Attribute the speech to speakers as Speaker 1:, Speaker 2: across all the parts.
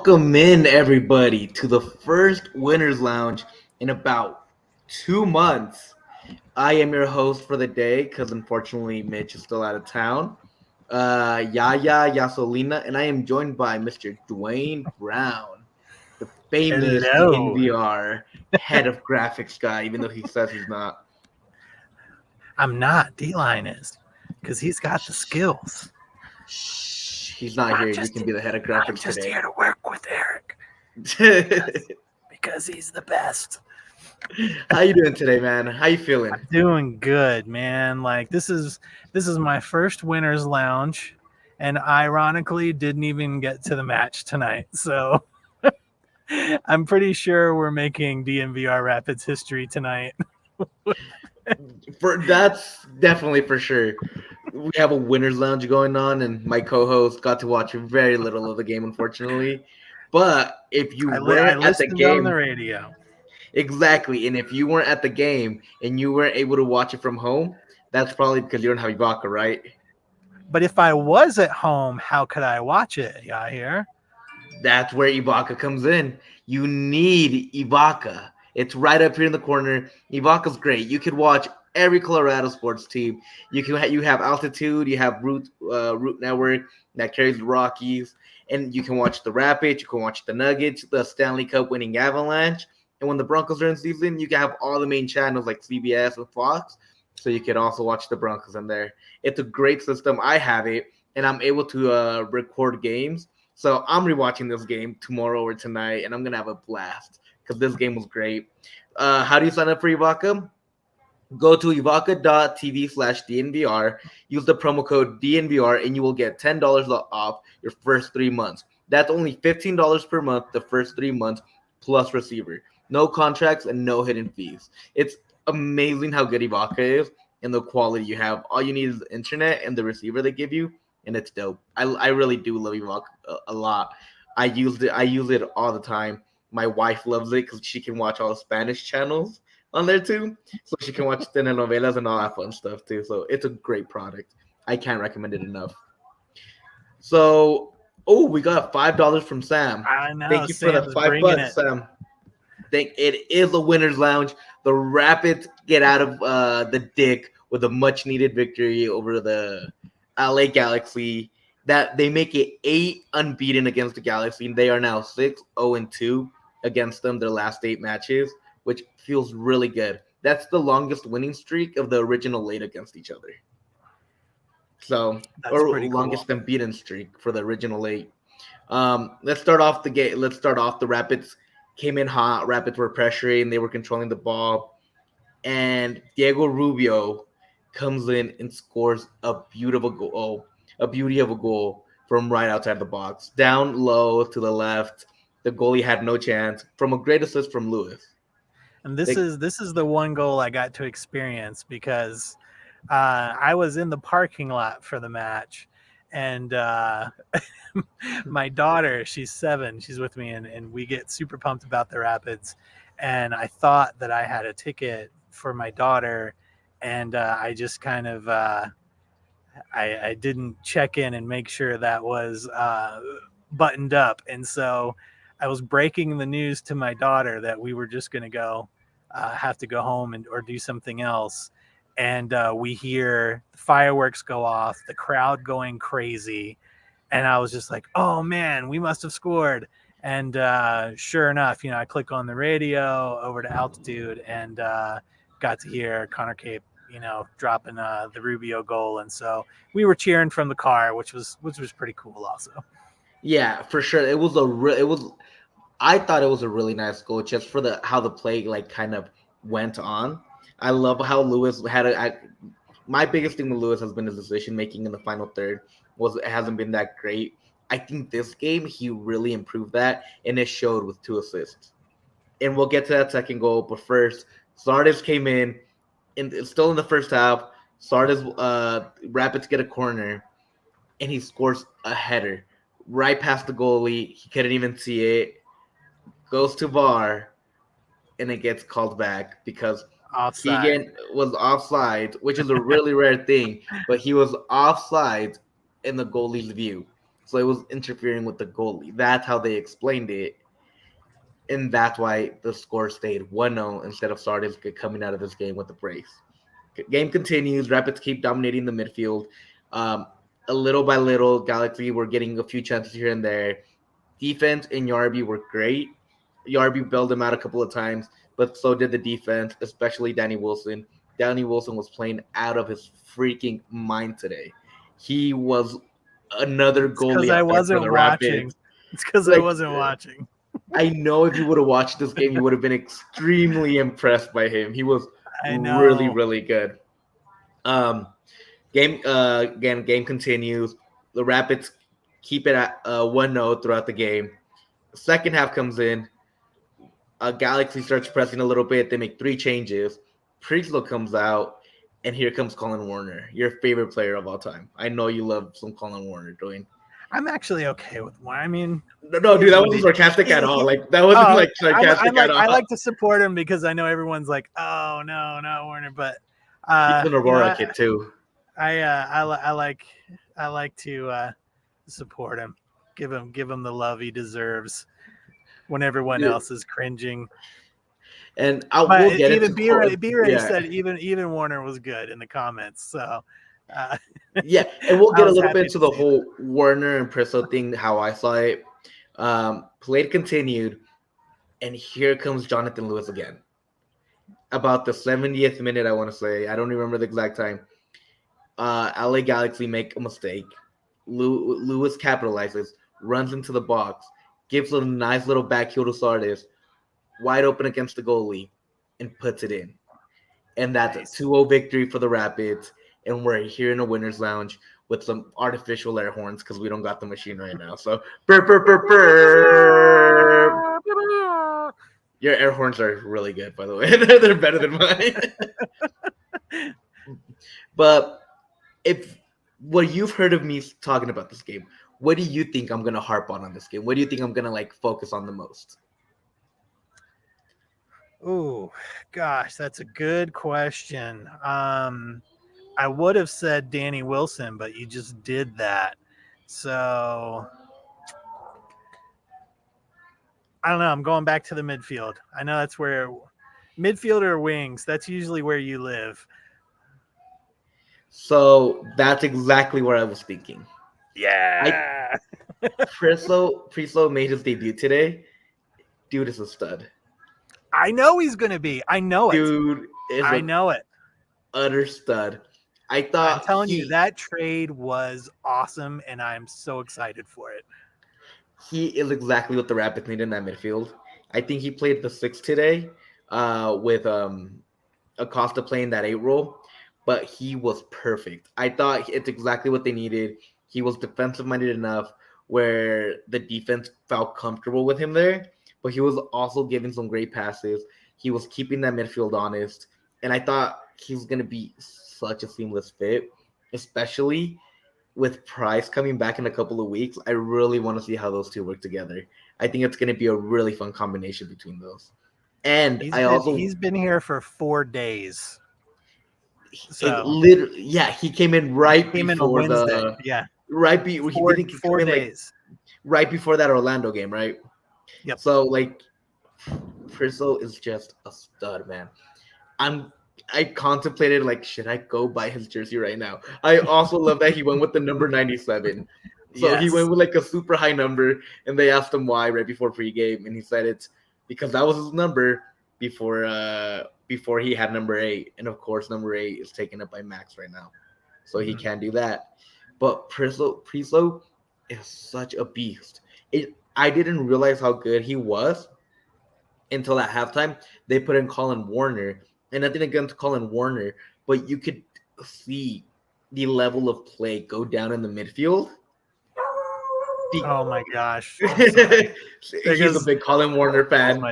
Speaker 1: Welcome in, everybody, to the first Winners Lounge in about 2 months. I am your host for the day because unfortunately Mitch is still out of town. Yaya Yasolina, and I am joined by Mr. Duane Brown, the famous
Speaker 2: Hello.
Speaker 1: DNVR head of graphics guy, even though he says he's not.
Speaker 2: I'm not. D-Line is because he's got the skills.
Speaker 1: Shh, he's not here. You can be the head of
Speaker 2: I'm
Speaker 1: graphics
Speaker 2: just
Speaker 1: today.
Speaker 2: here to work with Eric because he's the best.
Speaker 1: How you doing today, man? How you feeling?
Speaker 2: I'm doing good, man. Like this is my first Winners Lounge, and ironically didn't even get to the match tonight. So I'm pretty sure we're making DNVR Rapids history tonight.
Speaker 1: That's definitely for sure. We have a winners lounge going on, and my co-host got to watch very little of the game, unfortunately. But if you
Speaker 2: I
Speaker 1: weren't at the
Speaker 2: listened on the
Speaker 1: game,
Speaker 2: radio.
Speaker 1: exactly, and if you weren't at the game and you weren't able to watch it from home, that's probably because you don't have Ibaka, right?
Speaker 2: But if I was at home, how could I watch it? Yahir?
Speaker 1: That's where Ibaka comes in. You need Ibaka. It's right up here in the corner. Ibaka's great. You could watch every Colorado sports team. You have Altitude. You have Root Network that carries the Rockies, and you can watch the Rapids. You can watch the Nuggets, the Stanley Cup winning Avalanche, and when the Broncos are in season, you can have all the main channels like CBS and Fox. So you could also watch the Broncos in there. It's a great system. I have it, and I'm able to record games. So I'm rewatching this game tomorrow or tonight, and I'm gonna have a blast because this game was great. How do you sign up for Ibaka? Go to ibaka.tv/DNVR. Use the promo code DNVR, and you will get $10 off your first 3 months. That's only $15 per month the first 3 months plus receiver. No contracts and no hidden fees. It's amazing how good Ibaka is and the quality you have. All you need is the internet and the receiver they give you, and it's dope. I really do love Ibaka a lot. I use it all the time. My wife loves it because she can watch all the Spanish channels on there too, so she can watch telenovelas and all that fun stuff too. So it's a great product. I can't recommend it enough. So, oh, we got $5 from Sam.
Speaker 2: I know
Speaker 1: Thank you for the
Speaker 2: Sam's bringing
Speaker 1: $5,
Speaker 2: it.
Speaker 1: Sam. It is a winners lounge. The Rapids get out of the dick with a much needed victory over the LA Galaxy. That they make it 8 unbeaten against the Galaxy, and they are now 6-0-2 against them their last 8 matches, which feels really good. That's the longest winning streak of the original 8 against each other. So,
Speaker 2: That's
Speaker 1: or
Speaker 2: pretty
Speaker 1: longest
Speaker 2: cool.
Speaker 1: unbeaten streak for the original 8. Let's start off the game. Let's start off. The Rapids came in hot. Rapids were pressuring. They were controlling the ball, and Diego Rubio comes in and scores a beautiful goal, a beauty of a goal from right outside the box, down low to the left. The goalie had no chance from a great assist from Lewis.
Speaker 2: And
Speaker 1: They,
Speaker 2: this is the one goal I got to experience because I was in the parking lot for the match, and my daughter, she's 7, she's with me, and we get super pumped about the Rapids. And I thought that I had a ticket for my daughter, and I just kind of I didn't check in and make sure that was buttoned up, and so I was breaking the news to my daughter that we were just going to go have to go home and or do something else. And we hear the fireworks go off, the crowd going crazy, and I was just like, "Oh man, we must have scored!" And sure enough, I click on the radio over to Altitude and got to hear Connor Cape, dropping the Rubio goal, and so we were cheering from the car, which was pretty cool, also.
Speaker 1: yeah, for sure. It was. I thought it was a really nice goal just for the how the play like kind of went on. I love how Lewis had my biggest thing with Lewis has been his decision making in the final third was it hasn't been that great. I think this game he really improved that, and it showed with 2 assists. And we'll get to that second goal, but first, Zardes came in, and it's still in the first half. Zardes Rapids get a corner, and he scores a header right past the goalie. He couldn't even see it. Goes to VAR, and it gets called back because
Speaker 2: Offside.
Speaker 1: Keegan was offside, which is a really rare thing, but he was offside in the goalie's view. So it was interfering with the goalie. That's how they explained it. And that's why the score stayed 1-0 instead of Zardes coming out of this game with a brace. Game continues. Rapids keep dominating the midfield. Um, a little by little, Galaxy were getting a few chances here and there. Defense and Yarbrough were great. Yarbrough bailed him out a couple of times, but so did the defense, especially Danny Wilson. Danny Wilson was playing out of his freaking mind today. He was another
Speaker 2: It's because
Speaker 1: goalie
Speaker 2: I
Speaker 1: out there for
Speaker 2: wasn't
Speaker 1: the
Speaker 2: watching.
Speaker 1: Rapids.
Speaker 2: It's because I
Speaker 1: Like,
Speaker 2: wasn't watching.
Speaker 1: I know if you would have watched this game, you would have been extremely impressed by him. He was
Speaker 2: I
Speaker 1: really,
Speaker 2: know.
Speaker 1: really good. Game continues. The Rapids keep it at 1-0 throughout the game. Second half comes in. Galaxy starts pressing a little bit. They make 3 changes. Priestlow comes out, and here comes Colin Warner, your favorite player of all time. I know you love some Colin Warner, Dwayne.
Speaker 2: I'm actually okay with one. I mean,
Speaker 1: No, dude, that wasn't sarcastic at all. Like that wasn't like sarcastic at all.
Speaker 2: I like to support him because I know everyone's like, oh no, not Warner, but
Speaker 1: He's an Aurora kid too.
Speaker 2: I like to support him, give him the love he deserves when everyone else is cringing.
Speaker 1: And we'll get
Speaker 2: even
Speaker 1: into
Speaker 2: B-Ray said even Warner was good in the comments. So
Speaker 1: yeah, and we'll get a little
Speaker 2: happy
Speaker 1: bit into
Speaker 2: to
Speaker 1: the
Speaker 2: see
Speaker 1: whole Warner and Priso thing, how I saw it. Play continued, and here comes Jonathan Lewis again. About the 70th minute, I want to say. I don't remember the exact time. LA Galaxy make a mistake. Lewis capitalizes, runs into the box, gives a nice little back heel to Zardes, wide open against the goalie, and puts it in. And that's
Speaker 2: Nice.
Speaker 1: a 2-0 victory for the Rapids. And we're here in a winner's lounge with some artificial air horns because we don't got the machine right now. So, burr, burr, burr, burr. Your air horns are really good, by the way. They're better than mine. But if what you've heard of me talking about this game, what do you think I'm gonna harp on this game? What do you think I'm gonna like focus on the most?
Speaker 2: Oh gosh, that's a good question. I would have said Danny Wilson, but you just did that. So I don't know. I'm going back to the midfield. I know that's where midfield or wings, that's usually where you live.
Speaker 1: So that's exactly where I was thinking.
Speaker 2: Yeah.
Speaker 1: Priestlow made his debut today. Dude is a stud.
Speaker 2: I know he's going to be. I know it.
Speaker 1: Dude is
Speaker 2: I know it.
Speaker 1: Utter stud. I thought
Speaker 2: I'm telling you, that trade was awesome, and I'm so excited for it.
Speaker 1: He is exactly what the Rapids need in that midfield. I think he played the 6 today with Acosta playing that 8 role, but he was perfect. I thought it's exactly what they needed. He was defensive-minded enough where the defense felt comfortable with him there, but he was also giving some great passes. He was keeping that midfield honest, and I thought he was going to be such a seamless fit, especially with Price coming back in a couple of weeks. I really want to see how those two work together. I think it's going to be a really fun combination between those. And
Speaker 2: he's been here for 4 days. So
Speaker 1: he came in right before
Speaker 2: Wednesday.
Speaker 1: Right
Speaker 2: 4 days.
Speaker 1: Right before that Orlando game, right?
Speaker 2: Yep.
Speaker 1: So like Priso is just a stud, man. I contemplated like, should I go buy his jersey right now? I also love that he went with the number 97. So he went with like a super high number, and they asked him why right before pregame, and he said it's because that was his number before he had number 8, and of course number 8 is taken up by Max right now, so he can't do that. But Priso is such a beast. I didn't realize how good he was until at halftime they put in Colin Warner. And nothing against Colin Warner, but you could see the level of play go down in the midfield.
Speaker 2: Oh my gosh.
Speaker 1: He's a big Colin Warner fan.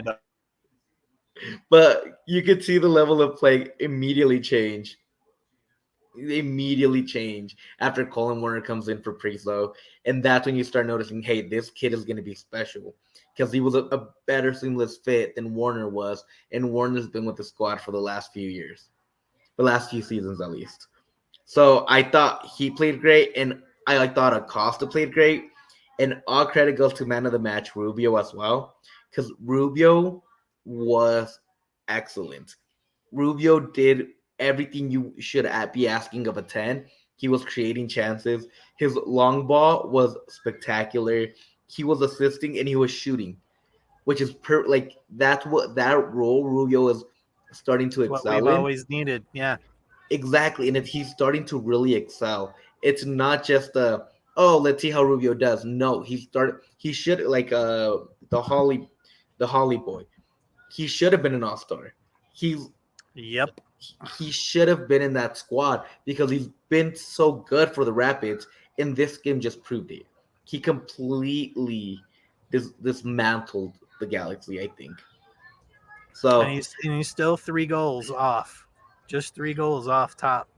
Speaker 1: But you could see the level of play immediately change after Colin Warner comes in for Priso. And that's when you start noticing, hey, this kid is going to be special. Because he was a better seamless fit than Warner was. And Warner's been with the squad for the last few years. The last few seasons, at least. So I thought he played great. And I thought Acosta played great. And all credit goes to man of the match, Rubio, as well, because Rubio was excellent. Rubio did everything you should be asking of a 10. He was creating chances. His long ball was spectacular. He was assisting and he was shooting, which is like that's what that role Rubio is starting to
Speaker 2: It's what we've
Speaker 1: excel in.
Speaker 2: always needed. Yeah.
Speaker 1: Exactly, and if he's starting to really excel, it's not just oh, let's see how Rubio does. No, he should like the Holly boy. He should have been an all-star. He's
Speaker 2: Yep.
Speaker 1: he should have been in that squad because he's been so good for the Rapids, and this game just proved it. He completely dismantled the Galaxy, I think.
Speaker 2: And
Speaker 1: So,
Speaker 2: he's still 3 goals off. Just 3 goals off top.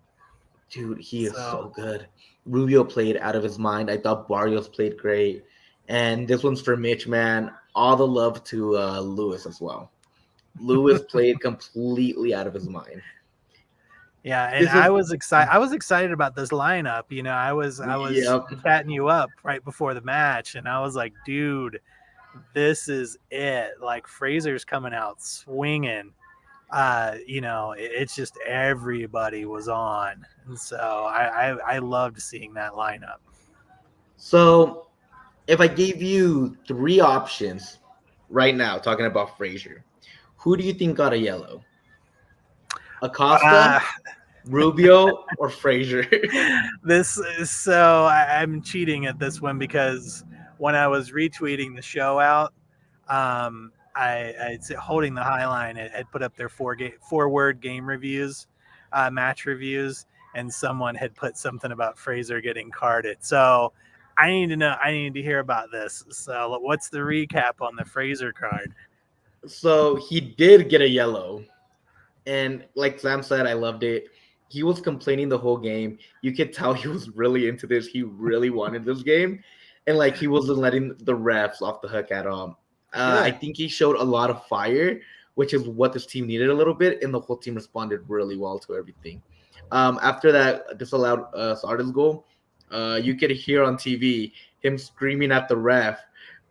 Speaker 1: dude, he is so
Speaker 2: So
Speaker 1: good. Rubio played out of his mind. I thought Barrios played great. And this one's for Mitch, man. All the love to Lewis as well. Lewis played completely out of his mind.
Speaker 2: yeah, and
Speaker 1: This is,
Speaker 2: I was excited. I was excited about this lineup. You know, I was
Speaker 1: yep.
Speaker 2: chatting you up right before the match, and I was like, dude, this is it. Like Fraser's coming out swinging. You know, it's just everybody was on, and so I loved seeing that lineup.
Speaker 1: So, if I gave you three options right now, talking about Frazier, who do you think got a yellow? Acosta,
Speaker 2: Uh,
Speaker 1: Rubio, or Frazier?
Speaker 2: this is so I'm cheating at this one because when I was retweeting the show out, I holding the high line. It had put up their 4-word game reviews, match reviews, and someone had put something about Fraser getting carded. So I need to know. I need to hear about this. So what's the recap on the Fraser card?
Speaker 1: So he did get a yellow. And like Sam said, I loved it. He was complaining the whole game. You could tell he was really into this. He really wanted this game. And like he wasn't letting the refs off the hook at all. I
Speaker 2: Good.
Speaker 1: think he showed a lot of fire, which is what this team needed a little bit. And the whole team responded really well to everything. After that disallowed Zardes goal, you could hear on TV him screaming at the ref,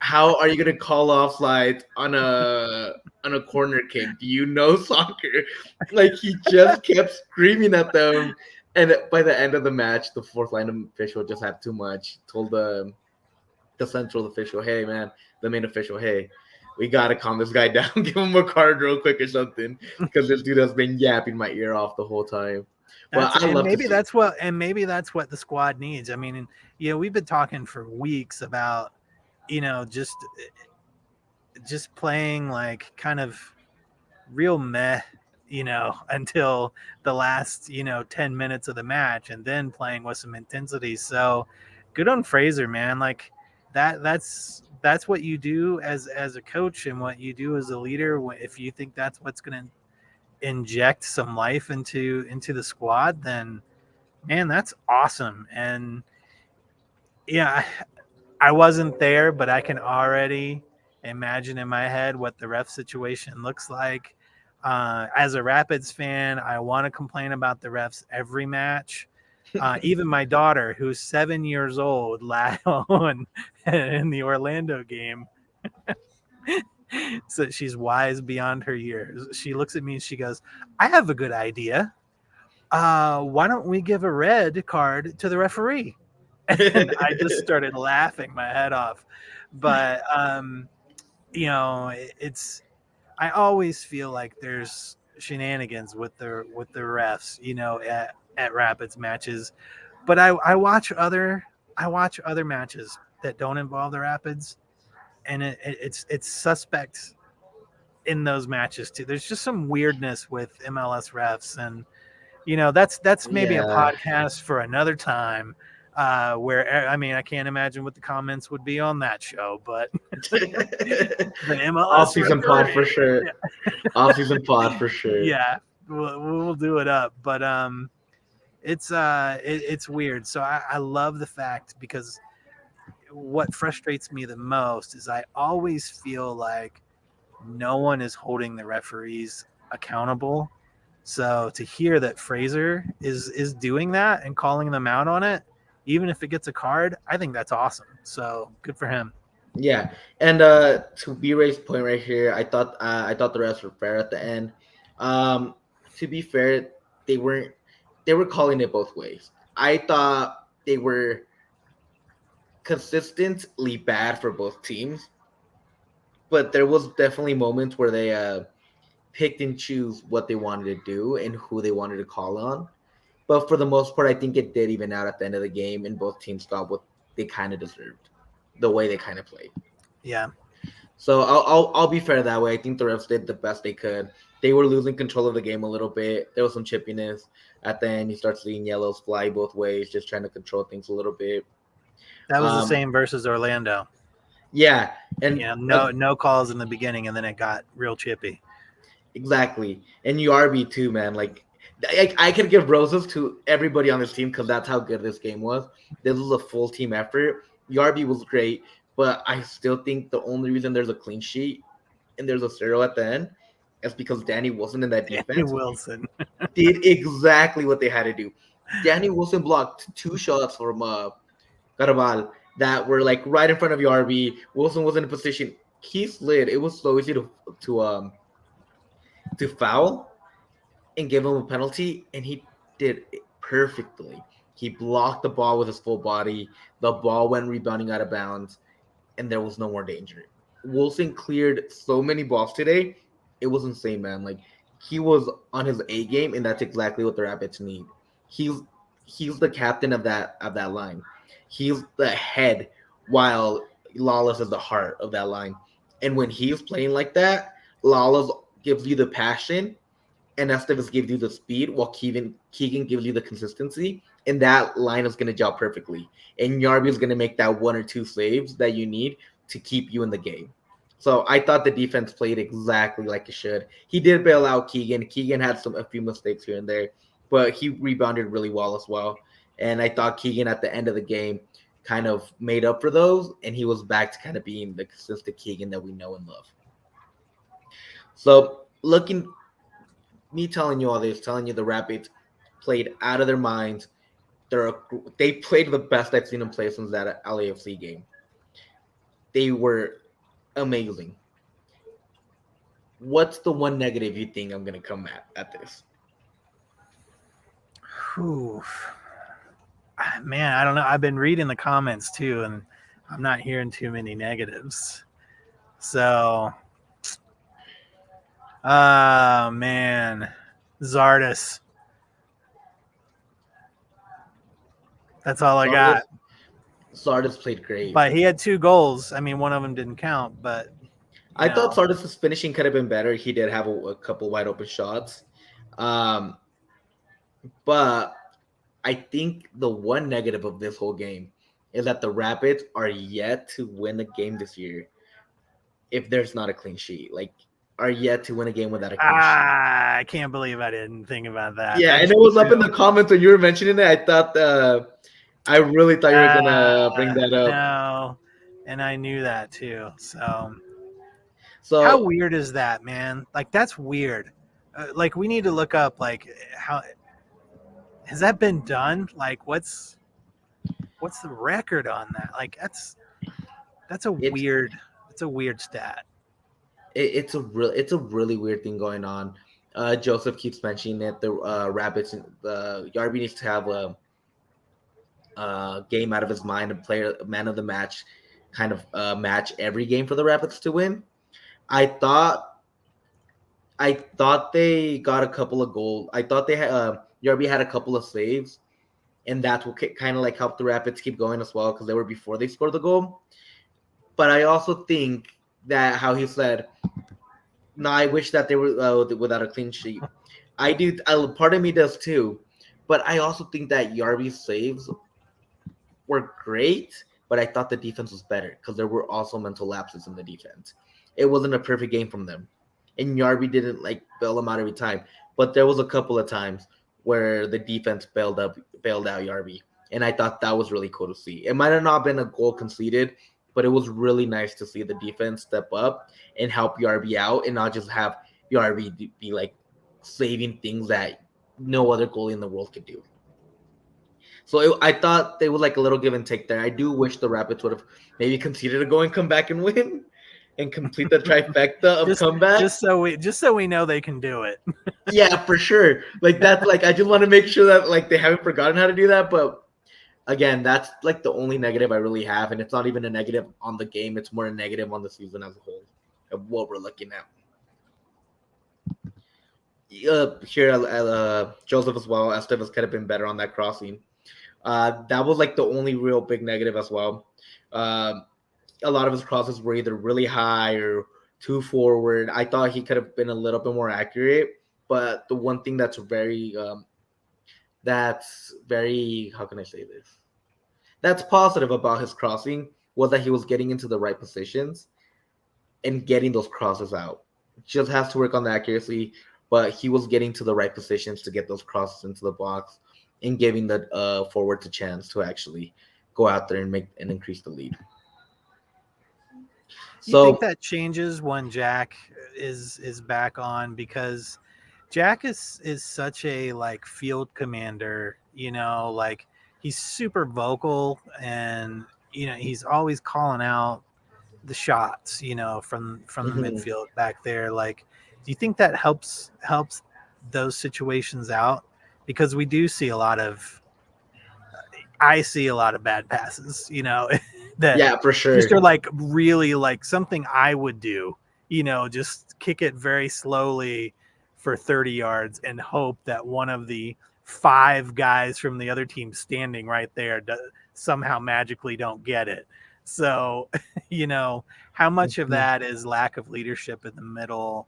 Speaker 1: how are you gonna call offside on a corner kick? Do you know soccer? Like he just kept screaming at them, and by the end of the match, the fourth line official just had too much. Told the central official, "Hey man, the main official, hey, we gotta calm this guy down. Give him a card real quick or something, because this dude has been yapping my ear off the whole time." But I love to see.
Speaker 2: Maybe that's what the squad needs. I mean, you know, we've been talking for weeks about, you know, just playing like kind of real meh, you know, until the last, you know, 10 minutes of the match and then playing with some intensity. So good on Fraser, man. Like that's what you do as a coach and what you do as a leader. If you think that's what's going to inject some life into the squad, then man, that's awesome. And yeah, I wasn't there, but I can already imagine in my head what the ref situation looks like. As a Rapids fan, I want to complain about the refs every match. Even my daughter, who's 7 years old, on in the Orlando game. So she's wise beyond her years. She looks at me and she goes, "I have a good idea. Why don't we give a red card to the referee?" And I just started laughing my head off. But you know, it's I always feel like there's shenanigans with the refs, you know, at Rapids matches. But I watch other matches that don't involve the Rapids, and it's suspect in those matches too. There's just some weirdness with MLS refs, and you know that's maybe a
Speaker 1: Yeah.
Speaker 2: podcast for another time. Where I mean, I can't imagine what the comments would be on that show, but the
Speaker 1: Off
Speaker 2: MLS
Speaker 1: season pod for
Speaker 2: referee,
Speaker 1: sure. Off season pod for sure.
Speaker 2: yeah, we'll do it up. But it's weird. So I love the fact because what frustrates me the most is I always feel like no one is holding the referees accountable. So to hear that Fraser is doing that and calling them out on it even if it gets a card, I think that's awesome. So good for him.
Speaker 1: Yeah, and to B Ray's point right here, I thought the refs were fair at the end. Um, to be fair, they weren't. They were calling it both ways. I thought they were consistently bad for both teams, but there was definitely moments where they picked and choose what they wanted to do and who they wanted to call on. But for the most part, I think it did even out at the end of the game, and both teams got what they kind of deserved, the way they kind of played.
Speaker 2: Yeah.
Speaker 1: So I'll be fair that way. I think the refs did the best they could. They were losing control of the game a little bit. There was some chippiness at the end. You start seeing yellows fly both ways, just trying to control things a little bit.
Speaker 2: That was the
Speaker 1: Um,
Speaker 2: same versus Orlando.
Speaker 1: yeah, and
Speaker 2: No calls in the beginning, and then it got real chippy.
Speaker 1: exactly. And URB too, man. Like I could give roses to everybody on this team because that's how good this game was. This was a full team effort. URB was great, but I still think the only reason there's a clean sheet and there's a 0 at the end is because Danny Wilson in that
Speaker 2: Danny
Speaker 1: defense
Speaker 2: Wilson.
Speaker 1: did exactly what they had to do. Danny Wilson blocked 2 shots from Carabal that were like right in front of URB. Wilson was in a position. He slid. It was so easy to foul and give him a penalty, and he did it perfectly. He blocked the ball with his full body. The ball went rebounding out of bounds, and there was no more danger. Wilson cleared so many balls today. It was insane, man. Like he was on his A game, and that's exactly what the Rapids need. He's he's the captain of that line. He's the head, while Lawless is the heart of that line. And when he's playing like that, Lawless gives you the passion, and Estevez gives you the speed, while Keegan gives you the consistency, and that line is going to gel perfectly. And Yarby is going to make that 1 or 2 saves that you need to keep you in the game. So I thought the defense played exactly like it should. He did bail out Keegan. Keegan had a few mistakes here and there, but he rebounded really well as well. And I thought Keegan at the end of the game kind of made up for those, and he was back to kind of being the consistent Keegan that we know and love. So looking me telling you all this, telling you the Rapids played out of their minds. They played the best I've seen them play since that LAFC game. They were amazing. What's the one negative you think I'm gonna come at this?
Speaker 2: Whew. Man, I don't know. I've been reading the comments too, and I'm not hearing too many negatives. So, man, Zardes. That's all I got.
Speaker 1: Zardes played great,
Speaker 2: but he had 2 goals. I mean, one of them didn't count, but
Speaker 1: I thought Zardes' finishing could have been better. He did have a couple wide open shots, but I think the one negative of this whole game is that the Rapids are yet to win a game this year if there's not a clean sheet. Like, are yet to win a game without a clean sheet.
Speaker 2: I can't believe I didn't think about that.
Speaker 1: Yeah, and it was up in the comments when you were mentioning it. I thought I really thought you were gonna bring that up.
Speaker 2: No, and I knew that too. So how
Speaker 1: So
Speaker 2: weird is that, man? Like that's weird. Like we need to look up like how has that been done? Like what's the record on that? Like that's a weird stat.
Speaker 1: it's a really weird thing going on. Joseph keeps mentioning that the Rapids, the Yarby needs to have a game out of his mind and play a man of the match kind of match every game for the Rapids to win. I thought they got a couple of goals. I thought they had Yarby had a couple of saves, and that's what kind of like helped the Rapids keep going as well because they were before they scored the goal. But I also think that how he said, "No, I wish that they were without a clean sheet." I do. Part of me does too, but I also think that Yarby's saves were great, but I thought the defense was better because there were also mental lapses in the defense. It wasn't a perfect game from them, and Yarby didn't like bail them out every time. But there was a couple of times where the defense bailed out Yarby, and I thought that was really cool to see. It might have not been a goal conceded, but it was really nice to see the defense step up and help Yarby out, and not just have Yarby be like saving things that no other goalie in the world could do. So I thought they would like a little give and take there. I do wish the Rapids would have maybe conceded a goal and come back and win and complete the trifecta of
Speaker 2: just
Speaker 1: comebacks.
Speaker 2: just so we know they can do it.
Speaker 1: Yeah, for sure. Like that's like I just want to make sure that like they haven't forgotten how to do that. But again, that's like the only negative I really have, and it's not even a negative on the game. It's more a negative on the season as a whole of what we're looking at. Here, Joseph as well. Estevez could have been better on that crossing. That was like the only real big negative as well. A lot of his crosses were either really high or too forward. I thought he could have been a little bit more accurate. But the one thing that's very how can I say this? That's positive about his crossing was that he was getting into the right positions and getting those crosses out. Just has to work on the accuracy, but he was getting to the right positions to get those crosses into the box and giving the forward a chance to actually go out there and make and increase the lead.
Speaker 2: You think
Speaker 1: So
Speaker 2: that changes when Jack is back on, because Jack is such a like field commander, like he's super vocal, and he's always calling out the shots, from the
Speaker 1: mhm.
Speaker 2: midfield back there. Like, do you think that helps those situations out? Because we do see I see a lot of bad passes, that
Speaker 1: Yeah, for
Speaker 2: just
Speaker 1: sure.
Speaker 2: are like really like something I would do, just kick it very slowly for 30 yards and hope that one of the 5 guys from the other team standing right there somehow magically don't get it. So, how much of
Speaker 1: Mhm.
Speaker 2: that is lack of leadership in the middle,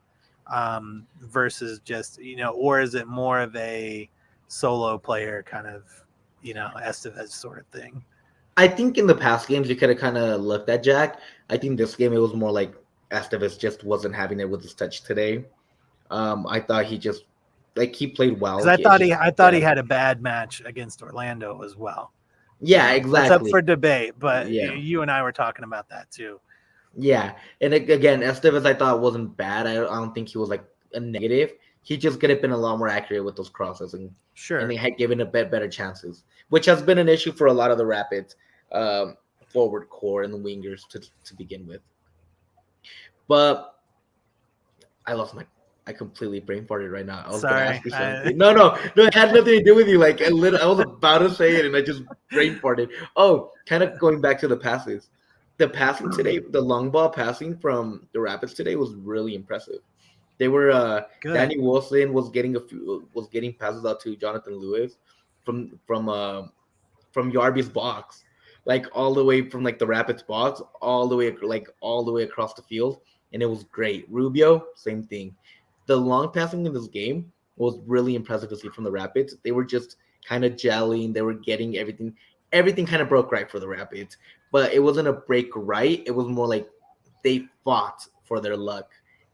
Speaker 2: versus just, or is it more of a solo player kind of, Estevez sort of thing?
Speaker 1: I think in the past games you could have kind of looked at Jack. I think this game it was more like Estevez just wasn't having it with his touch today. I thought he just like he played
Speaker 2: Because
Speaker 1: well. He
Speaker 2: I thought
Speaker 1: yeah
Speaker 2: he had a bad match against Orlando as well.
Speaker 1: yeah
Speaker 2: That's up for
Speaker 1: exactly
Speaker 2: debate, but
Speaker 1: yeah
Speaker 2: you and I were talking about that too.
Speaker 1: yeah. And again, Estevez I thought wasn't bad. I don't think he was like a negative. He just could have been a lot more accurate with those crosses and they
Speaker 2: Sure.
Speaker 1: had given a bit better chances, which has been an issue for a lot of the Rapids forward core and the wingers to begin with. But I lost my. I completely brain farted right now. I was gonna
Speaker 2: Sorry.
Speaker 1: ask you something. No. It had nothing to do with you. Like I was about to say it, and I just brain farted. Oh, kind of going back to the passes. The passing today, the long ball passing from the Rapids today was really impressive. They were
Speaker 2: Good.
Speaker 1: Danny Wilson was getting passes out to Jonathan Lewis from Yarby's box, like all the way from like the Rapids box, all the way across the field, and it was great. Rubio, same thing. The long passing in this game was really impressive to see from the Rapids. They were just kind of gelling. They were getting everything. Everything kind of broke right for the Rapids, but it wasn't a break right. It was more like they fought for their luck.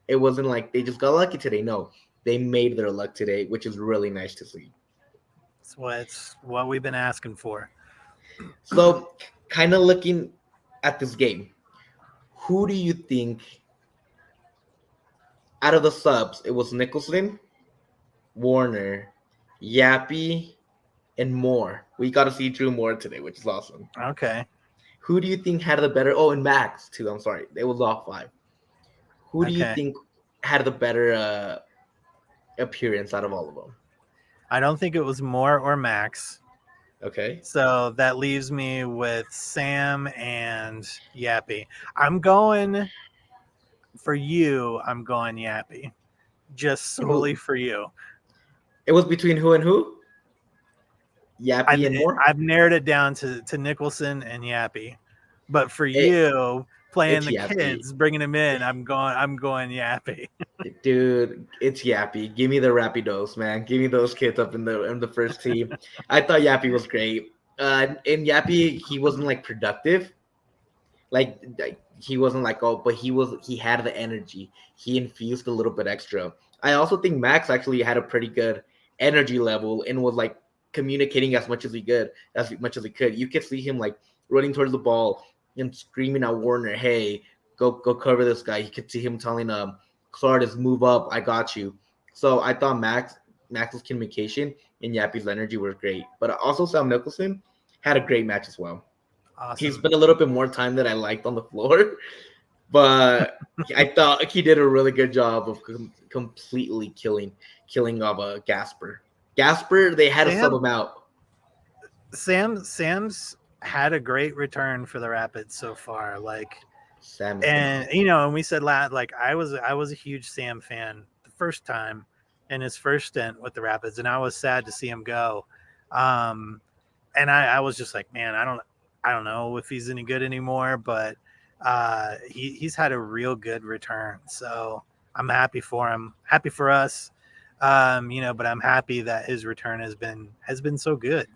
Speaker 1: It wasn't like they just got lucky today. No, they made their luck today, which is really nice to see.
Speaker 2: It's what we've been asking for.
Speaker 1: So, kind of looking at this game, who do you think out of the subs? It was Nicholson, Warner, Yappy, and Moore. We got to see Drew Moore today, which is awesome.
Speaker 2: Okay.
Speaker 1: Who do you think had the better? Oh, and Max too. I'm sorry, it was all 5. Who do you
Speaker 2: Okay.
Speaker 1: think had the better appearance out of all of them?
Speaker 2: I don't think it was Moore or Max.
Speaker 1: Okay.
Speaker 2: So that leaves me with Sam and Yappy. I'm going for you. I'm going Yappy. Just solely
Speaker 1: Who?
Speaker 2: for you.
Speaker 1: It was between who and who? Yappy and Moore.
Speaker 2: I've narrowed it down to Nicholson and Yappy, but for
Speaker 1: It,
Speaker 2: you playing
Speaker 1: it's
Speaker 2: the
Speaker 1: Yappy.
Speaker 2: kids, bringing them in, I'm going Yappy.
Speaker 1: Dude, it's Yappy. Give me the Rapidos, man. Give me those kids up in the first team. I thought Yappy was great. And Yappy, he wasn't like productive. Like he wasn't like but he had the energy. He infused a little bit extra. I also think Max actually had a pretty good energy level and was like communicating as much as he could. You could see him like running towards the ball and screaming at Warner, "Hey, go cover this guy." You could see him telling Clardes, "Move up, I got you." So I thought Max's communication and Yappy's energy were great. But also Sam Nicholson had a great match as well. He
Speaker 2: Awesome.
Speaker 1: spent a little bit more time than I liked on the floor, but I thought he did a really good job of completely killing of Gasper. Gasper, they had to sub him out.
Speaker 2: Sam's had a great return for the Rapids so far. Like,
Speaker 1: Sam,
Speaker 2: and and we said like I was a huge Sam fan the first time in his first stint with the Rapids, and I was sad to see him go. And I was just like, man, I don't know if he's any good anymore, but he's had a real good return. So I'm happy for him, happy for us. But I'm happy that his return has been so good.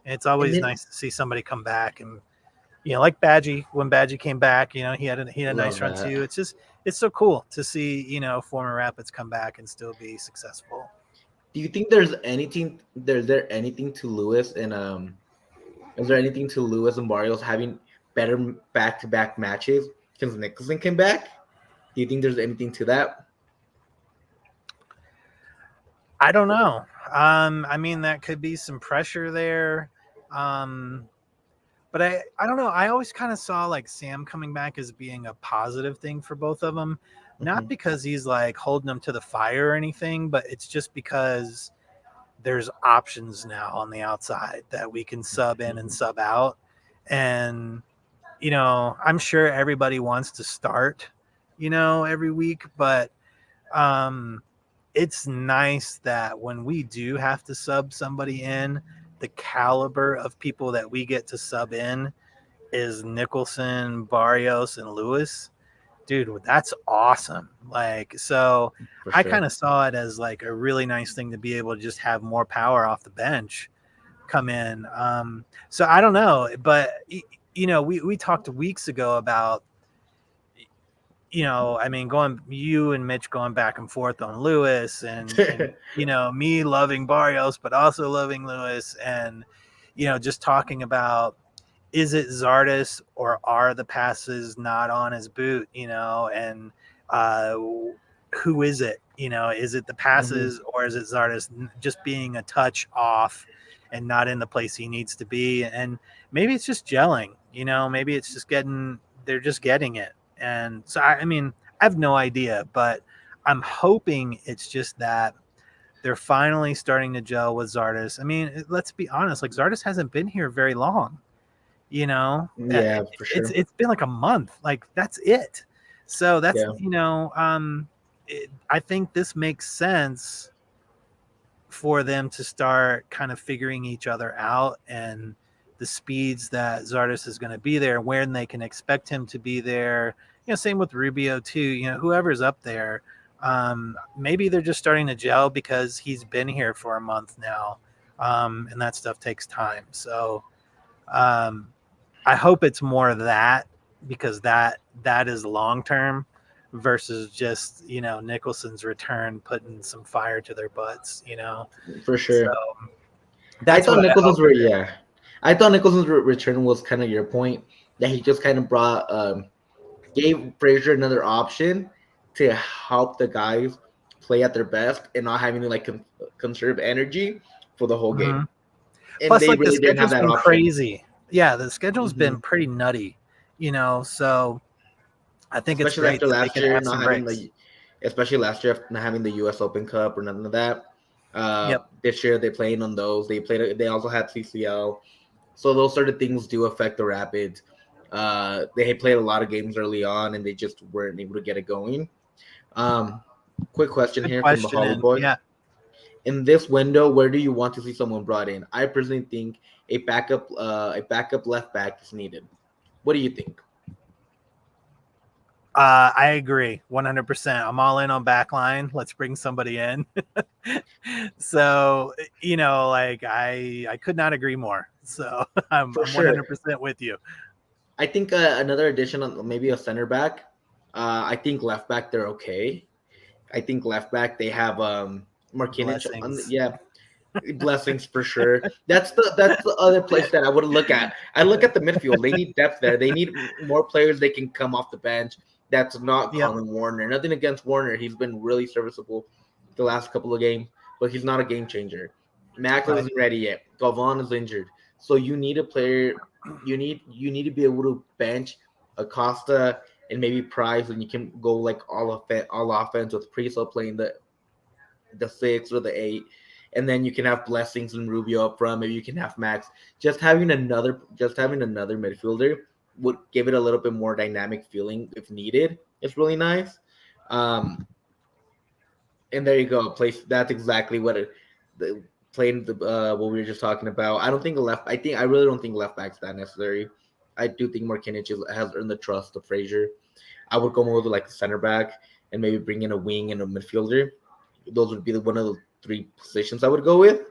Speaker 2: And it's always nice to see somebody come back, and like Badgie, when Badgie came back, he had a nice run too. It's so cool to see former Rapids come back and still be successful.
Speaker 1: Do you think there's anything? Is there anything to Lewis and Barrios having better back-to-back matches since Nicholson came back? Do you think there's anything to that?
Speaker 2: I don't know. I mean, that could be some pressure there. But I don't know. I always kind of saw like Sam coming back as being a positive thing for both of them. Not because he's like holding them to the fire or anything, but it's just because there's options now on the outside that we can sub in and sub out. And, I'm sure everybody wants to start, every week, but it's nice that when we do have to sub somebody in, the caliber of people that we get to sub in is Nicholson, Barrios, and Lewis. Dude, that's awesome. Like, so
Speaker 1: For
Speaker 2: I
Speaker 1: sure.
Speaker 2: kind of saw it as like a really nice thing to be able to just have more power off the bench come in. So I don't know, but we talked weeks ago about, I mean, you and Mitch going back and forth on Lewis and me loving Barrios, but also loving Lewis, and, just talking about, is it Zardes or are the passes not on his boot, and who is it? Is it the passes or is it Zardes just being a touch off and not in the place he needs to be? And maybe it's just gelling, maybe it's just they're just getting it. And so, I mean, I have no idea, but I'm hoping it's just that they're finally starting to gel with Zardes. I mean, let's be honest, like Zardes hasn't been here very long.
Speaker 1: Yeah, for sure.
Speaker 2: It's been like a month. Like that's it. So that's I think this makes sense for them to start kind of figuring each other out and the speeds that Zardes is going to be there, when they can expect him to be there. Same with Rubio too. Whoever's up there, maybe they're just starting to gel because he's been here for a month now, and that stuff takes time. So. I hope it's more of that, because that is long term versus just Nicholson's return putting some fire to their butts.
Speaker 1: For sure.
Speaker 2: So
Speaker 1: I thought Nicholson's return was kind of your point, that he just kind of gave Frazier another option to help the guys play at their best and not having to like conserve energy for the whole game. And
Speaker 2: plus,
Speaker 1: they
Speaker 2: like
Speaker 1: really
Speaker 2: the
Speaker 1: didn't have
Speaker 2: schedule's
Speaker 1: that
Speaker 2: been
Speaker 1: option.
Speaker 2: crazy. Yeah, the schedule's been pretty nutty. So I think
Speaker 1: especially
Speaker 2: it's great
Speaker 1: after last year not having the having the U.S. Open Cup or none of that. This year they're playing on those. They also had CCL, so those sort of things do affect the Rapids. They played a lot of games early on and they just weren't able to get it going. Quick question here from the Holly Boy.
Speaker 2: Yeah.
Speaker 1: In this window, where do you want to see someone brought in? I personally think a backup left back is needed. What do you think?
Speaker 2: I agree 100%. I'm all in on backline. Let's bring somebody in. So, like I could not agree more. So I'm 100% with you.
Speaker 1: I think another addition on maybe a center back. I think left back they're okay. I think left back they have Markinich. Blessings for sure. That's the other place that I would look at. I look at the midfield. They need depth there. They need more players they can come off the bench. That's not Colin Warner. Nothing against Warner. He's been really serviceable the last couple of games. but he's not a game changer. Max
Speaker 2: Right.
Speaker 1: isn't ready yet. Galvan is injured, so you need a player. You need to be able to bench Acosta and maybe Price, and you can go like all offense with Priso playing the 6 or the 8, and then you can have Blessings and Rubio up front. Maybe you can have Max. Just having another midfielder would give it a little bit more dynamic feeling if needed. It's really nice. Um, and there you go. Place that's exactly what playing what we were just talking about. I really don't think left back's that necessary. I do think Markinich has earned the trust of Frazier. I would go more with like a center back and maybe bring in a wing and a midfielder. Those would be one of the 3 positions I would go with.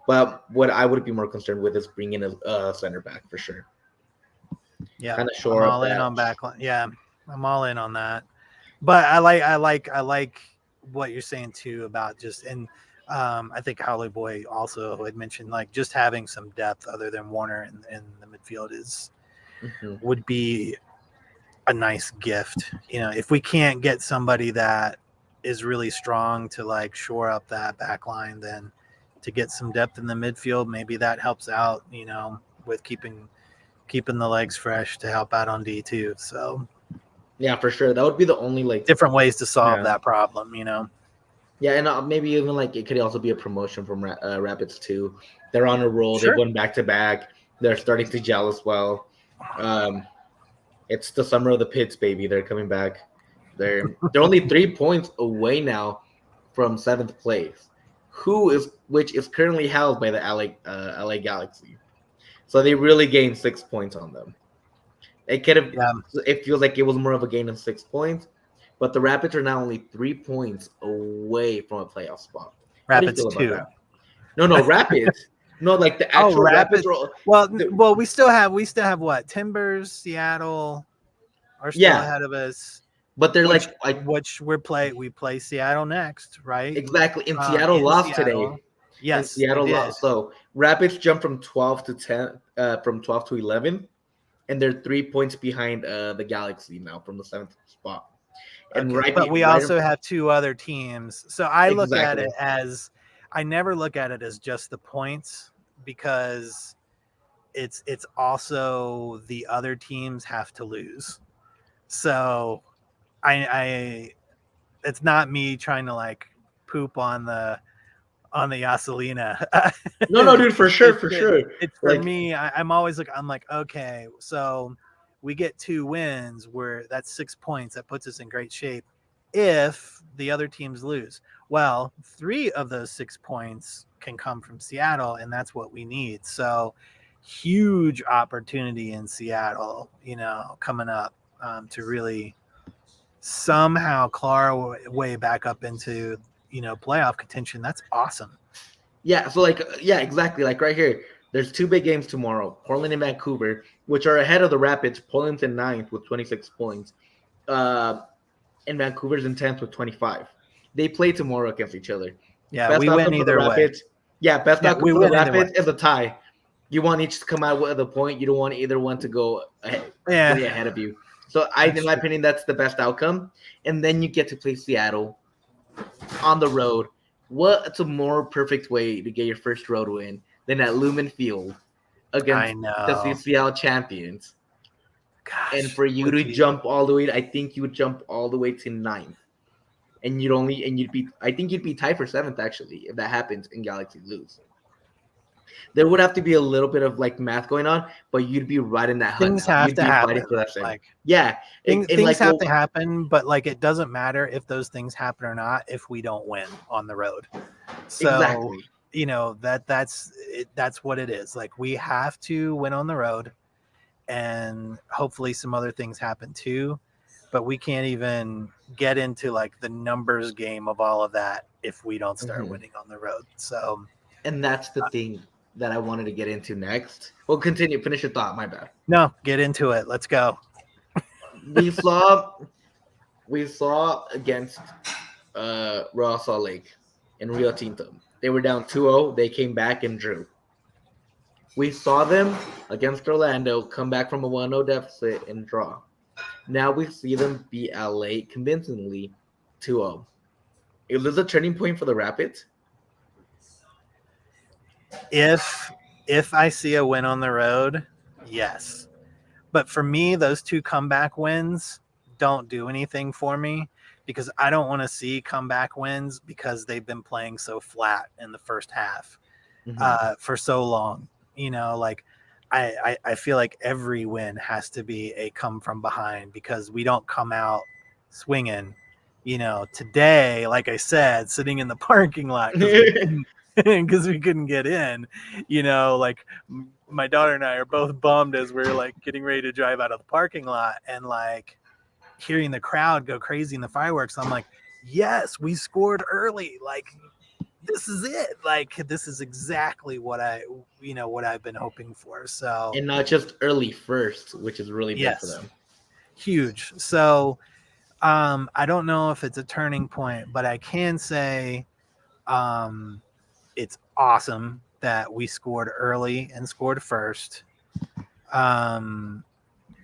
Speaker 1: But what I would be more concerned with is bringing a center back for sure.
Speaker 2: Yeah,
Speaker 1: Kind of
Speaker 2: I'm
Speaker 1: shore up
Speaker 2: all in
Speaker 1: that.
Speaker 2: on backline. Yeah, I'm all in on that. But I like what you're saying too about just I think Howley Boy also had mentioned like just having some depth other than Warner in the midfield would be a nice gift. If we can't get somebody that is really strong to like shore up that back line, then to get some depth in the midfield, maybe that helps out, with keeping the legs fresh to help out on D2. So
Speaker 1: Yeah, for sure. That would be the only like
Speaker 2: different ways to solve
Speaker 1: yeah.
Speaker 2: that problem,
Speaker 1: Yeah, and maybe even like it could also be a promotion from Rapids too. They're on a roll.
Speaker 2: Sure.
Speaker 1: They've won back to back. They're starting to gel as well. It's the summer of the pits, baby. They're coming back. They're only 3 points away now from 7th place, which is currently held by the LA Galaxy. So they really gained 6 points on them. It could have.
Speaker 2: Yeah.
Speaker 1: It feels like it was more of a gain of 6 points, but the Rapids are now only 3 points away from a playoff spot. How do you
Speaker 2: Rapids
Speaker 1: feel about
Speaker 2: 2.
Speaker 1: that? No, Rapids. No, like the actual Rapids.
Speaker 2: Well, we still have what? Timbers, Seattle are still ahead of us.
Speaker 1: But they're
Speaker 2: which we play Seattle next, right?
Speaker 1: Exactly. And Seattle lost today.
Speaker 2: Yes,
Speaker 1: and Seattle
Speaker 2: they did.
Speaker 1: lost. So Rapids jumped from 12 to 10, from 12 to 11, and they're 3 points behind the Galaxy now from the 7th spot. And
Speaker 2: but we also have 2 other teams. So I look at it as I never look at it as just the points, because it's also the other teams have to lose. So I it's not me trying to like poop on the Yaselina.
Speaker 1: No, dude, for sure.
Speaker 2: It's for me. I'm always I'm like, okay, so we get 2 wins, where that's 6 points. That puts us in great shape if the other teams lose. Well, 3 of those 6 points can come from Seattle, and that's what we need. So huge opportunity in Seattle, coming up, to really somehow claw our way back up into, playoff contention. That's awesome.
Speaker 1: Yeah, so exactly. Like right here, there's 2 big games tomorrow: Portland and Vancouver, which are ahead of the Rapids. Portland's in 9th with 26 points, and Vancouver's in 10th with 25. They play tomorrow against each other.
Speaker 2: Yeah, we win either way.
Speaker 1: Yeah, best outcome for the Rapids is a tie. You want each to come out with a point. You don't want either one to go way ahead of you. So in my opinion, that's the best outcome. And then you get to play Seattle on the road. What's a more perfect way to get your first road win than at Lumen Field against the CCL champions?
Speaker 2: Gosh,
Speaker 1: and for you to jump all the way, I think you would jump all the way to 9th. And I think you'd be tied for 7th actually if that happens and Galaxy lose. There would have to be a little bit of like math going on, but you'd be right in that hunt.
Speaker 2: Things have to happen.
Speaker 1: For that
Speaker 2: Things have to happen, but like it doesn't matter if those things happen or not if we don't win on the road. So
Speaker 1: exactly.
Speaker 2: That's what it is. Like we have to win on the road, and hopefully some other things happen too. But we can't even get into like the numbers game of all of that if we don't start winning on the road. So,
Speaker 1: and that's the thing that I wanted to get into next. Well, continue. Finish your thought. My bad.
Speaker 2: No, get into it. Let's go.
Speaker 1: We saw against Raw Salt Lake in Rio Tinto. They were down 2-0. They came back and drew. We saw them against Orlando come back from a 1-0 deficit and draw. Now we see them beat LA convincingly 2-0. Is this a turning point for the Rapids?
Speaker 2: If I see a win on the road, yes. But for me, those two comeback wins don't do anything for me because I don't want to see comeback wins because they've been playing so flat in the first half for so long. Like I feel like every win has to be a come from behind because we don't come out swinging. Today, like I said, sitting in the parking lot because we couldn't get in. Like my daughter and I are both bummed as we're like getting ready to drive out of the parking lot and like hearing the crowd go crazy in the fireworks. I'm like, yes, we scored early. Like this is it. Like this is exactly what I've been hoping for. So
Speaker 1: And not just early first, which is really big for
Speaker 2: yes,
Speaker 1: them.
Speaker 2: huge. So I don't know if it's a turning point, but I can say it's awesome that we scored early and scored first.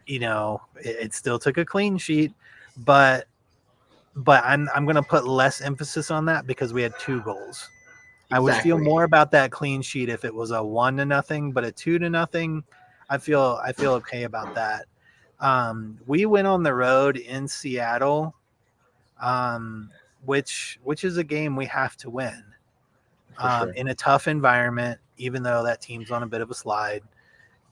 Speaker 2: It still took a clean sheet, but I'm going to put less emphasis on that because we had 2 goals. I would feel
Speaker 1: Exactly.
Speaker 2: more about that clean sheet if it was a 1-0, but a 2-0. I feel okay about that. We went on the road in Seattle, which is a game we have to win
Speaker 1: For sure.
Speaker 2: in a tough environment. Even though that team's on a bit of a slide,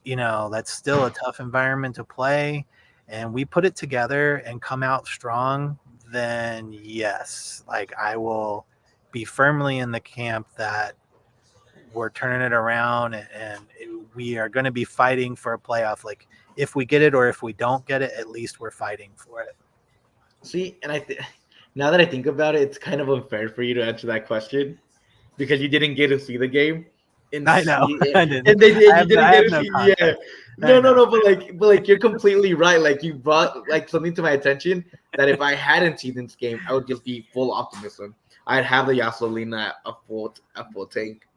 Speaker 2: that's still a tough environment to play. And we put it together and come out strong. Then yes, like I will be firmly in the camp that we're turning it around and we are going to be fighting for a playoff. Like if we get it or if we don't get it, at least we're fighting for it.
Speaker 1: See, and now that I think about it, it's kind of unfair for you to answer that question because you didn't get to see the game and
Speaker 2: I know.
Speaker 1: see,
Speaker 2: I didn't.
Speaker 1: and they did. You didn't
Speaker 2: I
Speaker 1: get
Speaker 2: have
Speaker 1: to
Speaker 2: no
Speaker 1: see. Yeah,
Speaker 2: context. I
Speaker 1: no,
Speaker 2: know.
Speaker 1: but you're completely right. Like you brought like something to my attention that if I hadn't seen this game, I would just be full optimism. I'd have the Yasolina a full tank.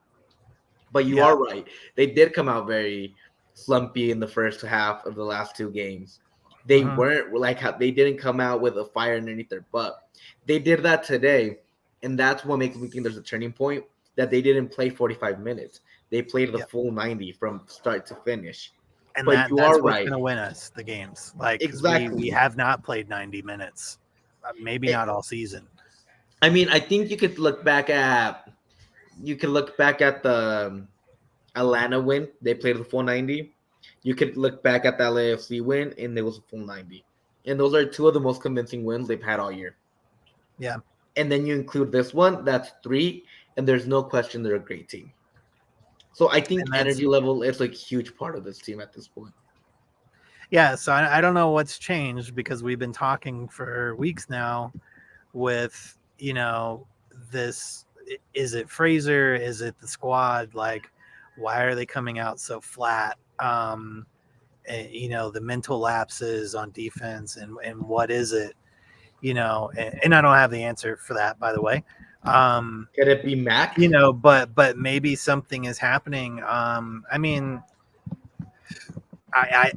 Speaker 1: But you
Speaker 2: Yeah.
Speaker 1: are right. They did come out very slumpy in the first half of the last 2 games. They
Speaker 2: Mm-hmm.
Speaker 1: weren't like how they didn't come out with a fire underneath their butt. They did that today, and that's what makes me think there's a turning point that they didn't play 45 minutes. They played the
Speaker 2: Yep.
Speaker 1: full 90 from start to finish.
Speaker 2: And
Speaker 1: But you are
Speaker 2: that's what's going
Speaker 1: right.
Speaker 2: to win us the games. Like because we
Speaker 1: Exactly.
Speaker 2: have not played 90 minutes, maybe
Speaker 1: Eh,
Speaker 2: not all season.
Speaker 1: I mean, I think you could look back at the Atlanta win. They played the full 90. You could look back at that LAFC win, and it was a full 90. And those are 2 of the most convincing wins they've had all year.
Speaker 2: Yeah.
Speaker 1: And then you include this one, that's 3, and there's no question they're a great team. So I think
Speaker 2: And that's
Speaker 1: energy level is like a huge part of this team at this point.
Speaker 2: yeah. So I don't know what's changed because we've been talking for weeks now with this. Is it Fraser? Is it the squad? Like, why are they coming out so flat? The mental lapses on defense and what is it? And I don't have the answer for that, by the way.
Speaker 1: Could it be Mac?
Speaker 2: But maybe something is happening. I mean, I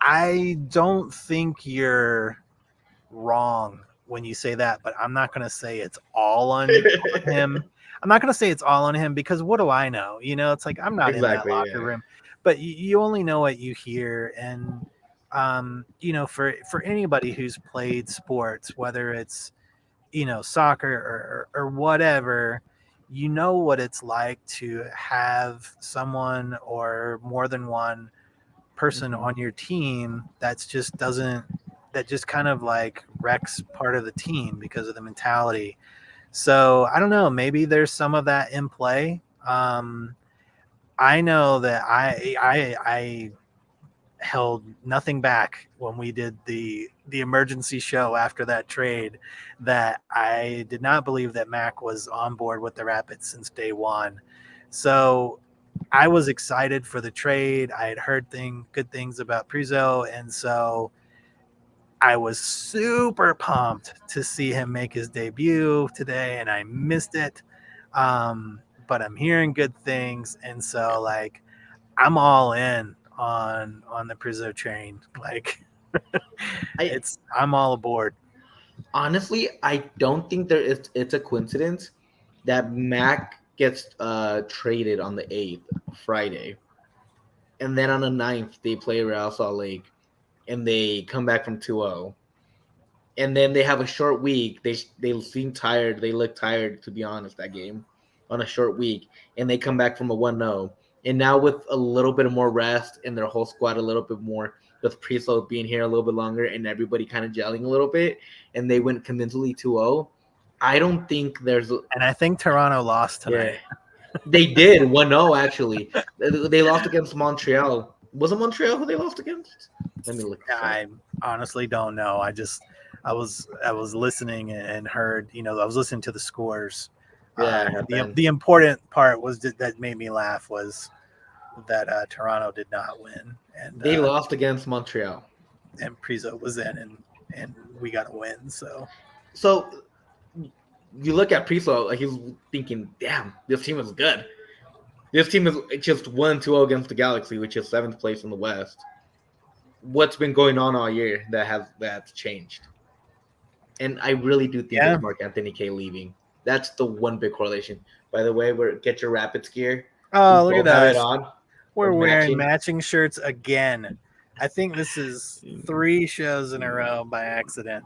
Speaker 2: I don't think you're wrong when you say that, but I'm not going to say it's all on him. I'm not going to say it's all on him because what do I know? It's like I'm not in that
Speaker 1: Exactly,
Speaker 2: locker
Speaker 1: yeah.
Speaker 2: room, but you only know what you hear. And for anybody who's played sports, whether it's soccer or whatever, what it's like to have someone or more than one person
Speaker 1: Mhm.
Speaker 2: on your team that just kind of like wrecks part of the team because of the mentality. So I don't know, maybe there's some of that in play. I know that I held nothing back when we did the emergency show after that trade, that I did not believe that Mac was on board with the Rapids since day one. So I was excited for the trade. I had heard good things about Prizo, and so I was super pumped to see him make his debut today, and I missed it. But I'm hearing good things, and so like I'm all in on the Prizo train. Like
Speaker 1: I
Speaker 2: I'm all aboard.
Speaker 1: honestly, I don't think it's a coincidence that Mac gets traded on the 8th, Friday. And then on the 9th, they play Real Salt Lake, and they come back from 2-0. And then they have a short week. They seem tired. They look tired, to be honest, that game on a short week. And they come back from a 1-0. And now with a little bit more rest and their whole squad a little bit more, with Priso being here a little bit longer and everybody kind of gelling a little bit, and they went convincingly 2-0. I don't think there's...
Speaker 2: And I think Toronto lost tonight.
Speaker 1: Yeah. They did 1-0 actually. They lost against Montreal. Was it Montreal who they lost against? Let me look.
Speaker 2: I honestly don't know. I was listening and heard. I was listening to the scores.
Speaker 1: Yeah.
Speaker 2: The important part was that made me laugh was that Toronto did not win, and
Speaker 1: they lost against Montreal.
Speaker 2: And Priso was in, and we got a win. So
Speaker 1: you look at Priso, like he's thinking, damn, this team is good. This team is just 1-2 against the Galaxy, which is 7th place in the West. What's been going on all year that's changed? And I really do think it's Mark Anthony K leaving. That's the one big correlation. By the way, get your Rapids gear.
Speaker 2: Oh, look at that. We're wearing matching shirts again. I think this is 3 shows in a row by accident.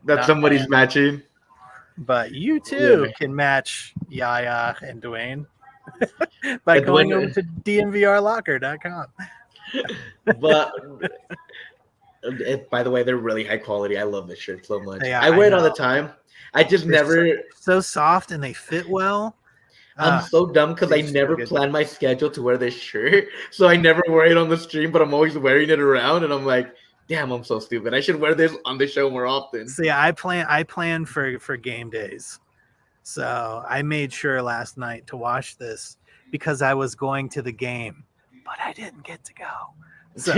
Speaker 1: That somebody's matching.
Speaker 2: But you too can match Yahir and Duane by going over to dnvrlocker.com.
Speaker 1: But by the way, they're really high quality. I love this shirt so much.
Speaker 2: Yeah,
Speaker 1: I wear it all the time. I just never
Speaker 2: so soft and they fit well.
Speaker 1: I'm so dumb because I never plan my schedule to wear this shirt, so I never wear it on the stream. But I'm always wearing it around, and I'm like, damn, I'm so stupid. I should wear this on the show more often.
Speaker 2: See, I plan for game days. So I made sure last night to wash this because I was going to the game, but I didn't get to go. So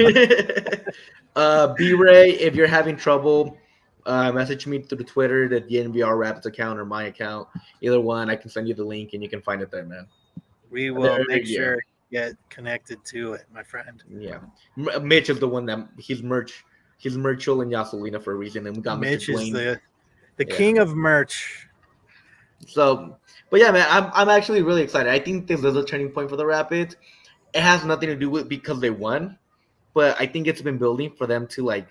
Speaker 1: B-Ray, if you're having trouble, message me through the Twitter, the DNVR Rapids account or my account. Either one, I can send you the link and you can find it there, man.
Speaker 2: We will make sure get connected to it, my friend.
Speaker 1: Yeah. Mitch is the one that he's Merchel and Yasolina for a reason, and we got
Speaker 2: Mitch
Speaker 1: Mr.
Speaker 2: Dwayne. Is the king of merch.
Speaker 1: So, but yeah, man, I'm actually really excited. I think this is a turning point for the Rapids. It has nothing to do with because they won, but I think it's been building for them to like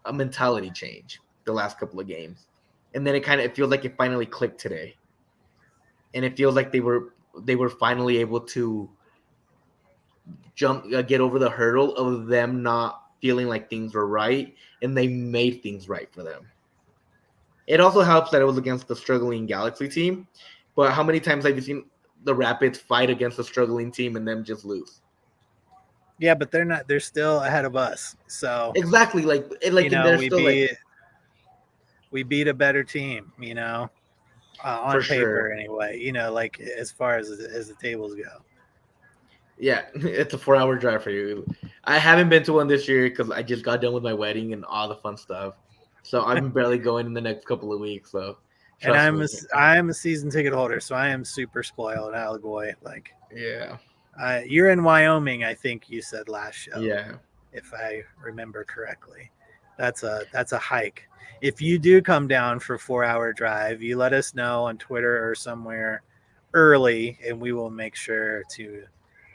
Speaker 1: a mentality change the last couple of games, and then it feels like it finally clicked today, and it feels like they were finally able to get over the hurdle of them not feeling like things were right, and they made things right for them. It also helps that it was against the struggling Galaxy team, but how many times have you seen the Rapids fight against a struggling team and them just lose?
Speaker 2: Yeah, but they're not. They're still ahead of us. So
Speaker 1: exactly,
Speaker 2: we beat a better team. On paper
Speaker 1: sure.
Speaker 2: Anyway. Like as far as the tables go.
Speaker 1: Yeah, it's a 4-hour drive for you. I haven't been to one this year because I just got done with my wedding and all the fun stuff. So I'm barely going in the next couple of weeks. So,
Speaker 2: and I'm a season ticket holder, so I am super spoiled, Alagoy. Like,
Speaker 1: yeah,
Speaker 2: you're in Wyoming, I think you said last show.
Speaker 1: Yeah,
Speaker 2: if I remember correctly, that's a hike. If you do come down for a 4-hour drive, you let us know on Twitter or somewhere early, and we will make sure to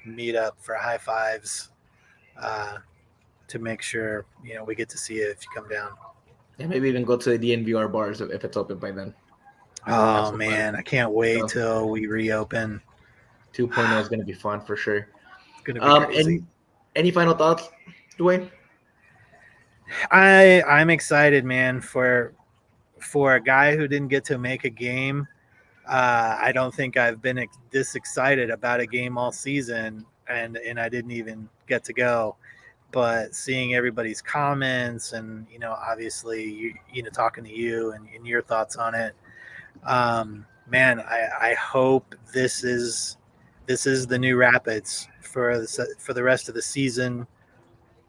Speaker 2: meet up for high fives to make sure we get to see you if you come down.
Speaker 1: And maybe even go to the DNVR bars if it's open by then.
Speaker 2: Oh man, I can't wait till we reopen.
Speaker 1: 2.0 is going to be fun for sure.
Speaker 2: It's going to be crazy.
Speaker 1: Any final thoughts, Duane?
Speaker 2: I'm excited, man, for a guy who didn't get to make a game. I don't think I've been this excited about a game all season, and I didn't even get to go. But seeing everybody's comments and obviously talking to you and your thoughts on it, man, I hope this is the new Rapids for the rest of the season,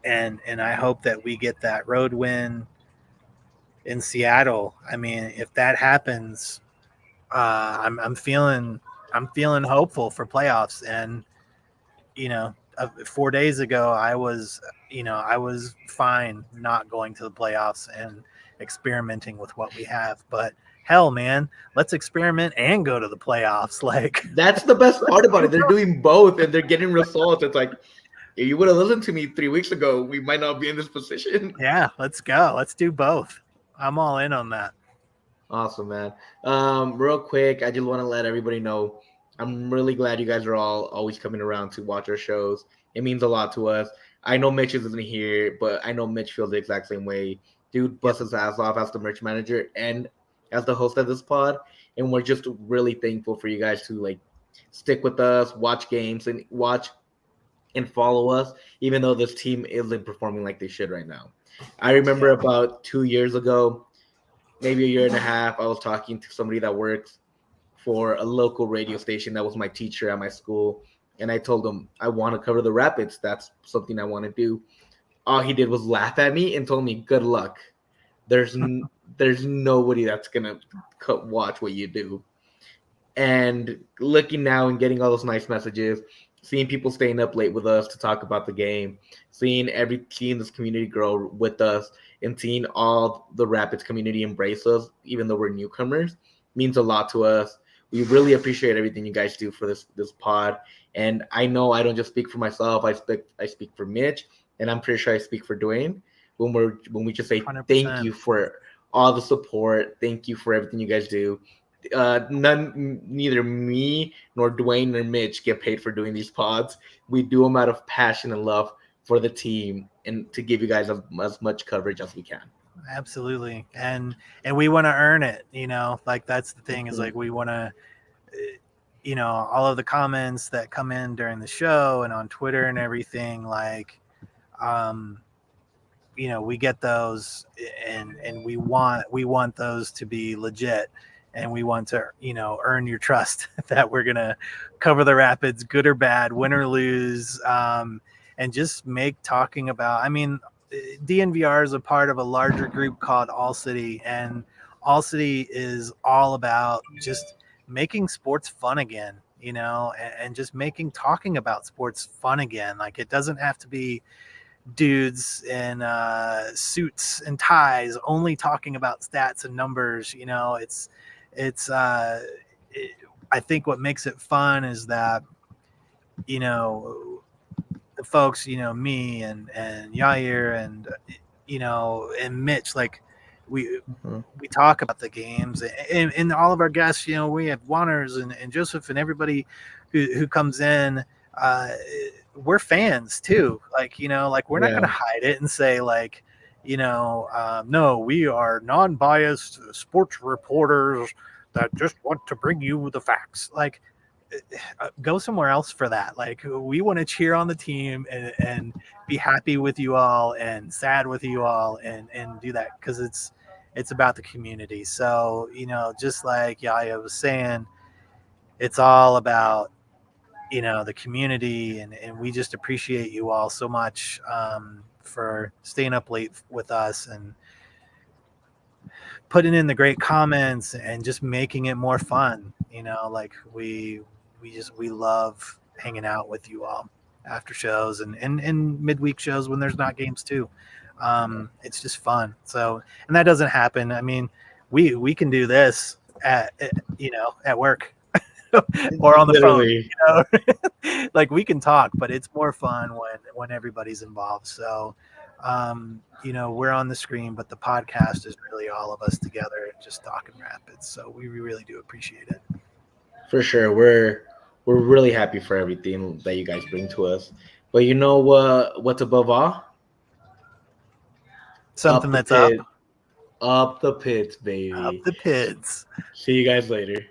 Speaker 2: and I hope that we get that road win in Seattle. I mean, if that happens, I'm feeling hopeful for playoffs. And 4 days ago, I was fine not going to the playoffs and experimenting with what we have. But hell, man, let's experiment and go to the playoffs. Like,
Speaker 1: That's the best part about it. They're doing both and they're getting results. It's like, if you would have listened to me 3 weeks ago, we might not be in this position.
Speaker 2: yeah, let's go. Let's do both. I'm all in on that.
Speaker 1: Awesome, man. Real quick, I just want to let everybody know I'm really glad you guys are all always coming around to watch our shows. It means a lot to us. I know Mitch isn't here, but I know Mitch feels the exact same way. Dude busts his ass off as the merch manager and as the host of this pod, and we're just really thankful for you guys to like stick with us, watch games, and watch and follow us, even though this team isn't performing like they should right now. I remember about 2 years ago, maybe a year and a half, I was talking to somebody that works for a local radio station that was my teacher at my school. And I told him, I want to cover the Rapids. That's something I want to do. All he did was laugh at me and told me, good luck. There's nobody that's going to watch what you do. And looking now and getting all those nice messages, seeing people staying up late with us to talk about the game, seeing this community grow with us, and seeing all the Rapids community embrace us, even though we're newcomers, means a lot to us. We really appreciate everything you guys do for this pod. And I know I don't just speak for myself. I speak for Mitch, and I'm pretty sure I speak for Duane when we just say
Speaker 2: 100%.
Speaker 1: Thank you for all the support. Thank you for everything you guys do. Neither me nor Duane nor Mitch get paid for doing these pods. We do them out of passion and love for the team and to give you guys as much coverage as we can.
Speaker 2: Absolutely. And we want to earn it, like that's the thing, is like we want to, all of the comments that come in during the show and on Twitter and everything, like, we get those and we want those to be legit. And we want to, earn your trust that we're going to cover the Rapids, good or bad, win or lose, and just make talking about, DNVR is a part of a larger group called All City, and All City is all about just making sports fun again, and just making talking about sports fun again. Like, it doesn't have to be dudes in suits and ties only talking about stats and numbers. I think what makes it fun is that, the folks, me and Yahir and Mitch, like we talk about the games and all of our guests, we have Wanners and Joseph and everybody who comes in, we're fans too. Like, we're not going to hide it and say like, no, we are non-biased sports reporters that just want to bring you the facts. Like, go somewhere else for that. Like, we want to cheer on the team and be happy with you all and sad with you all and do that because it's about the community. So, just like Yaya was saying, it's all about, the community, and we just appreciate you all so much for staying up late with us and putting in the great comments and just making it more fun. Like we love hanging out with you all after shows and midweek shows when there's not games too. It's just fun. So, and that doesn't happen. We can do this at work or on the phone, like we can talk, but it's more fun when everybody's involved. So, we're on the screen, but the podcast is really all of us together just talking Rapids. So we really do appreciate it.
Speaker 1: For sure. We're really happy for everything that you guys bring to us. But you know what's above all?
Speaker 2: Something that's up.
Speaker 1: Up the pits, baby.
Speaker 2: Up the pits.
Speaker 1: See you guys later.